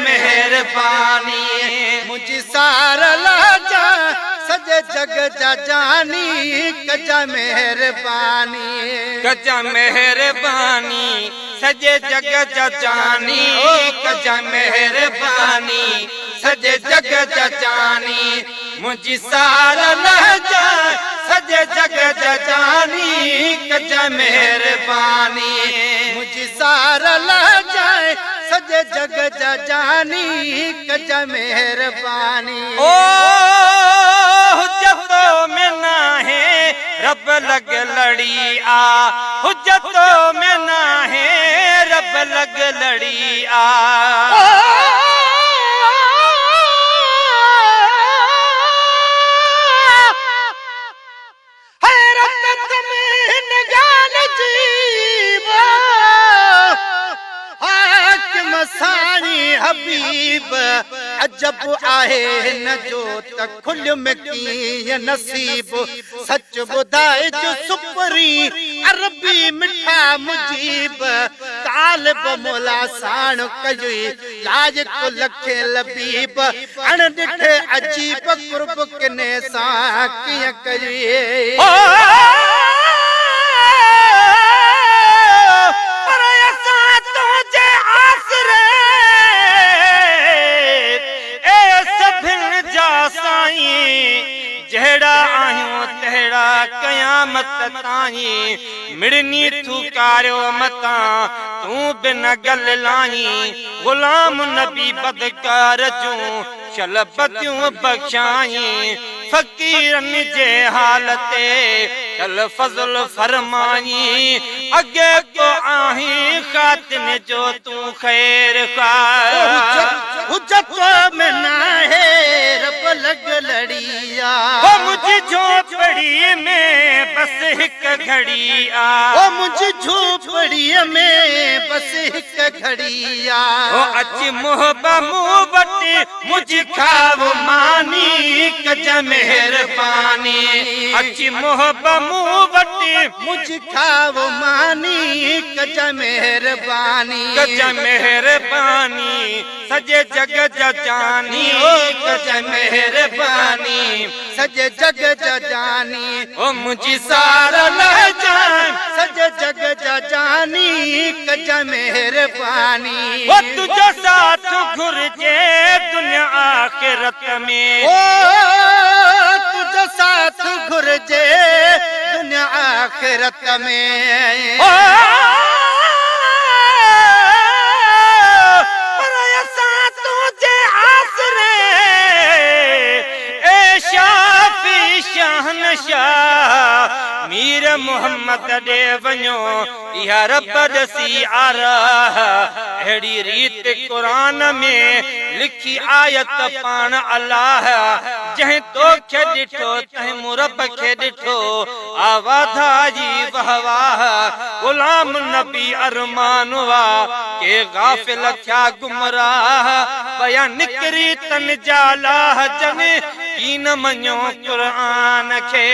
मेहरबानी मुझी सारा लाजा सजे जग जा जानी कजा मेहरबानी कजा मेहरबानी सजे जग जा जानी कजा मेहरबानी सजे जग जा जानी मुझी सारा लाजा सजे जग जा जानी कजा मेहरबानी मुझी सारा लाजा सजे जग जा जानी कजा मेहरबानी ओ हुज्जतों में ना है रब लग लड़ी आ हुज्जतों में ना है रब लग लड़ी आ सारी हबीब अजब आहे न जो त खुल में की नसीब सच बुधाए जो सुपरी अरबी मिठा मुजीब तालिब मोला साण कयुई लाज को लखे लबीब अण ॾिठे अजीब कुर्ब किने सां कीअं कयुई जहिड़ा आहियूं तहिड़ा क़यामत ताईं मिड़नी तूं कारियो मतां तूं बि न गल लाहीं ग़ुलाम नबी बदकार जूं शलबतियूं बख़्शाईं फ़क़ीरनि जे हाल ते चल फज़ल फरमाईं अॻे को आहीं ख़ातिन जो तूं ख़ैर हुज्जत में ना है रब लग लड़िया ओ मुझी झोपड़ी में बस हिक घड़ी आ ओ मुझी झोपड़ी में बस हिक घड़ी आ ओ अच मोहबा मुँह बटे मुझी खाव मानी कजा मेहरबानी अच मोहबा मुँह बटे मुझी खाव मानी कजा मेहरबानी सजे जग जा जानी कजा मेहरबानी सजे जग जा जानी ओ मुझी सारा लहजा सजे जग जा जानी कजा मेहरबानी ओ तुझो साथ घुरजे दुनिया आखिरत में ओ तुझो साथ घुरजे दुनिया आखिरत में ओ मीर मोहम्मद दे वञो इहा रब दसी आराह अहिड़ी रीत क़ुरान में लिखी आयत पाण अल्लाह जंहिं तोखे ॾिठो तंहिं मूं रब खे ॾिठो आवाधा जी वाह वाह ग़ुलाम नबी अरमान हुआ के गाफ़िल थिया गुमराह बया निकिरी तन जाला जन की न मञो क़ुरान खे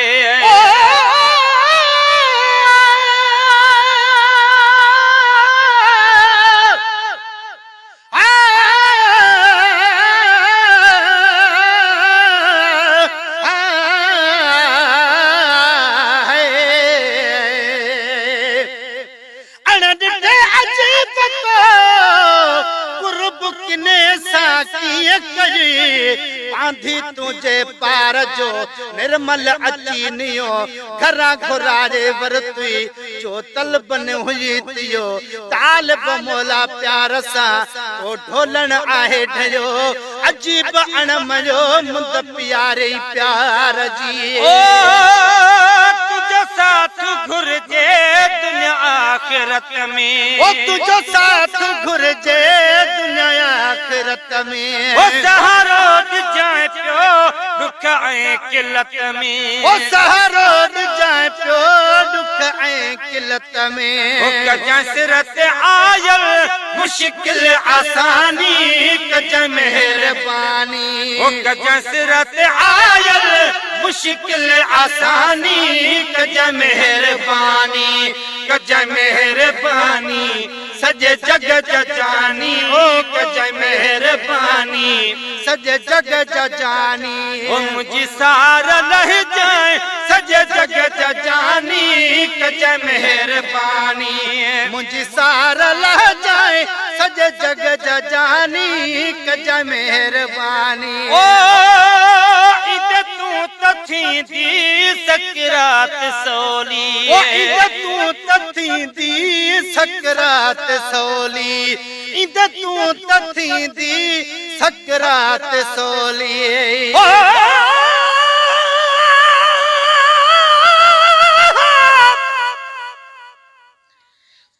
आंधी तुझे पार जो निर्मल अची नियो घरा घुरारे वरतुई जो तलबन हुई तियो तालिब मोला प्यार सा तो ढोलन आहे ढयो अजीब अणमयो मुंद प्यारे प्यार जी ओ तुझो साथ घुरजे दुनिया आखिरत में ओ तुझो साथ घुरजे दुनिया आखिरत में ओ सहारो जाए पियो दुख ऐं ऐं किलत में ओ सहारो ॾिजांइ पियो ॾुख ऐं किलत में कजां सिर ते आयल मुश्किल आसानी कजां मेहरबानी कजां सिर ते आयल मुश्किल आसानी कजां मेहरबानी कजां मेहरबानी सॼे जग जानी ओ कजां मेहरबानी सॼे जग जानी ओ मुंहिंजी सार लह जाए सॼे जग जानी कजां मेहरबानी मुंहिंजी सार लह जाए सॼे जग जानी कजां मेहरबानी ओ तूं त थींदी सकरात सवली ओ तूं त थींदी सकरात सवली तूं त थींदी सकरात सवली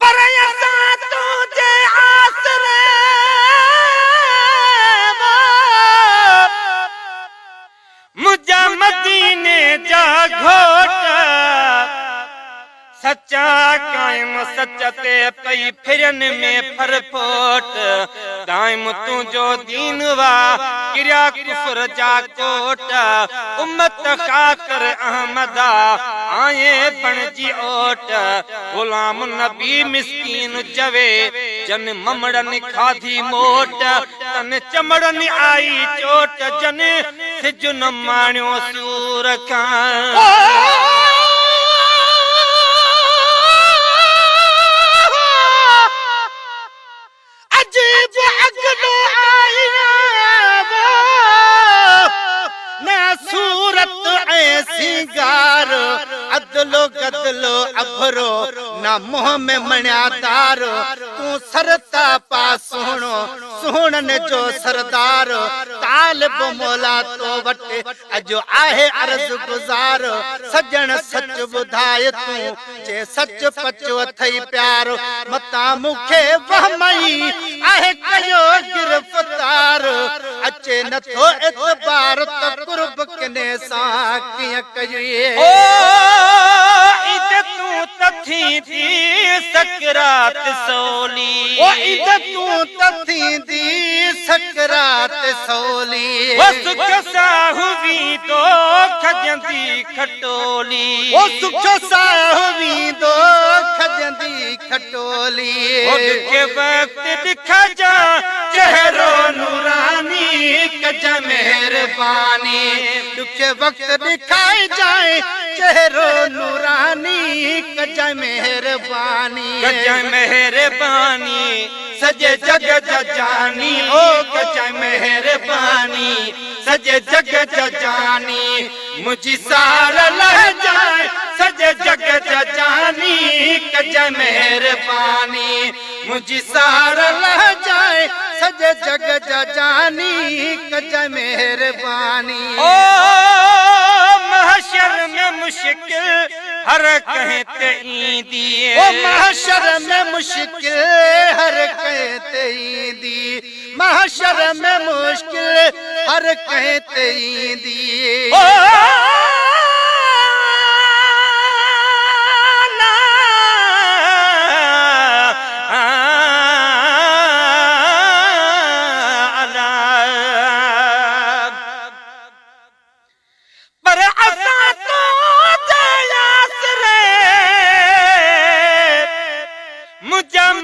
पर असां तुंहिंजे आसरे मुंहिंजा मदीने जा घोट सच्चा कायम सच ते पई फिरन में फरफोट दाइम तुंहिंजो दीन वा किरिया कुफर जा कोट उम्मत खाकर अहमदा आए बणजी ओट गुलाम नबी मिस्कीन चवे जन ममड़न खाधी मोट तन चमड़न आई चोट जन सिज न माणियो सूर खां सूरत ऐं सिंगार अदलो गदलो अभरो ना मुंह में मणिया तार तूं सरता पा सुहिणो सुहिणन जो सरदार तालिब मौला तो वटि अॼु आहे अर्ज़ गुज़ार सजण सच ॿुधाए तूं जे सच पचो अथई प्यार मता मूंखे वहमई आहे कयो गिरफ़्तार अचे नथो एतबार त कुर्ब किने सां कीअं कयूं तूं त थींदी सकरात सवली तूं त थींदी सकरात सवली सुख सां हुवींदो खजंदी खटोली सुख सां हुवींदो खजंदी खटोली के वक्त दिखाजा चेहरो नूरानी कजां मेहरबानी दुखे वक्त दिखाई जाए चेहरो नूरानी कजां मेहरबानी कजां मेहरबानी सॼे जग जानी ओ कजां मेहरबानी सॼे जग जानी मुंहिंजी सार लह जाए सॼे जग जानी कजां मेहरबानी मुंहिंजी सार लह जाए सॼे जग जानी कजां मेहरबानी ओ महशर में मुश्किल हर कहीं ते ईंदी ओ महशर में मुश्किल हर कहीं ते ईंदी महशर में मुश्किल हर कहीं ते ईंदी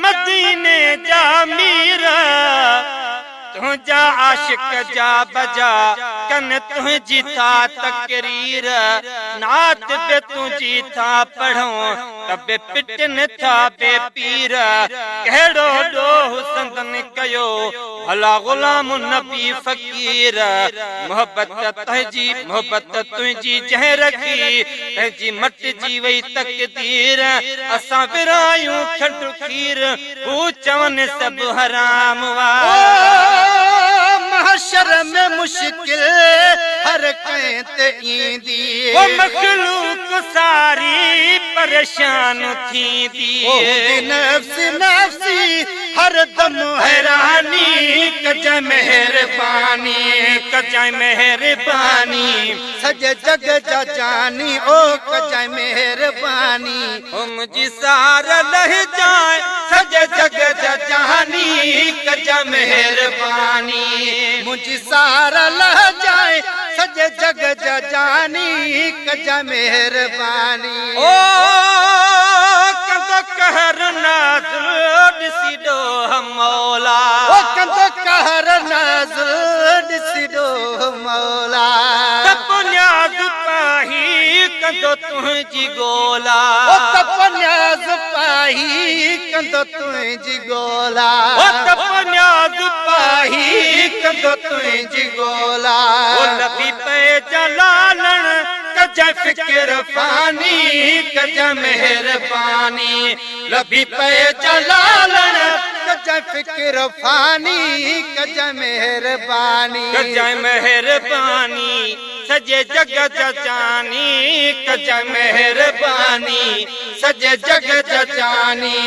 मदीने जा मीर तुझा आशिक जा बजा कन तुझी था तकरीर नात बे तुझी था पढ़ो तबे पिटन था बे पीर कहिड़ो ॾोह संदन कयो भला गुलाम नबी फकीर मोहब्बत तुझी जंहिं रखी तंहिंजी मटिजी वई तकदीर असां विरायूं खंडु खीर हू चवनि सभु हराम वा महशर में मुश्किल हर कहीं ते ईंदी ओ मखलूक सारी परेशान थींदी नफ्सी नफ्सी हर दम हैरानी कज मेहरबानी कज मेहरबानी सॼे जग जा जानी ओ कज मेहरबानी मुंहिंजी सार लह जाए सॼे जग जा जानी कज मेहरबानी मुंहिंजी सार लह जाए सॼे जग जा जानी कज मेहरबानी ओ कंदो कहर नाज़ ॾिसी ॾो मौला ओ कंदो कहर नाज़ ॾिसी ॾो मौला तपन्याज़ पाही कंदो तुंहिंजी गोला ओ तपन्याज़ पाही कंदो तुंहिंजी गोला ओ तपन्याज़ पाही कंदो तुंहिंजी गोला ओ नबी पे जलालण कज फिक्र फानी कज मेहरबानी लबी पे जलालण कज फिक्र फानी कज मेहरबानी कज मेहरबानी सॼे जग जा जानी कज मेहरबानी सॼे जग जा जानी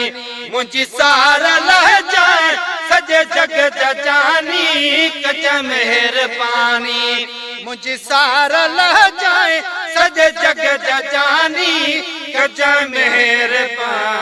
मुंहिंजी सार लह जाए सॼे जग जा जानी कज मेहरबानी मुंहिंजी सार लह जाए सॼे जग जा जानी कज मेहरबानी